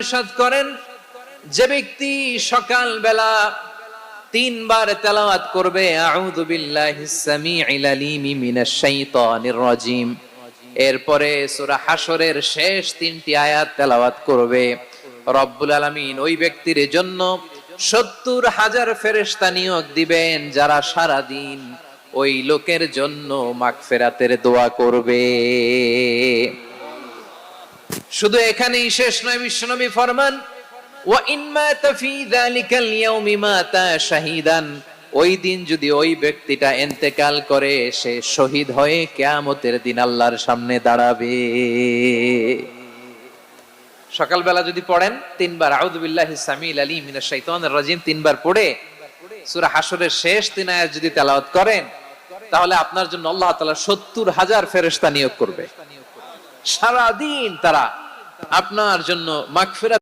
ইরশাদ করেন, যে ব্যক্তি সকাল বেলা 3 বার তেলাওয়াত করবে আউযু বিল্লাহিস সামিউল আলিম মিনাশ শাইতানির রাজিম, এরপরে সূরা হাশরের শেষ 3টি আয়াত তেলাওয়াত করবে, রব্বুল আলামিন ওই ব্যক্তির জন্য 70,000 ফেরেশতা নিয়োগ দিবেন যারা সারা দিন ওই লোকের জন্য মাগফিরাতের দোয়া করবে। শুধু এখানেই শেষ নয়, বিশ্বনবী ফরমান ওয়া ইন মাতা ফি যালিকাল ইয়াউমি মাতা শাহীদান, ওই দিন যদি ওই ব্যক্তিটা ইন্তেকাল করে সে শহীদ হয়ে কিয়ামতের দিন আল্লাহর সামনে দাঁড়াবে। সকালবেলা যদি পড়েন 3 বার আউযু বিল্লাহিস সামিউল আলিম মিনাশ শাইতানির রাজিম 3 বার পড়ে সূরা হাশরের শেষ 3 আয়াত যদি তেলাওয়াত করেন, তাহলে আপনার জন্য আল্লাহ তাআলা 70,000 ফেরেশতা নিয়োগ করবে। সারা দিন তারা আপনার জন্য মাগফিরাত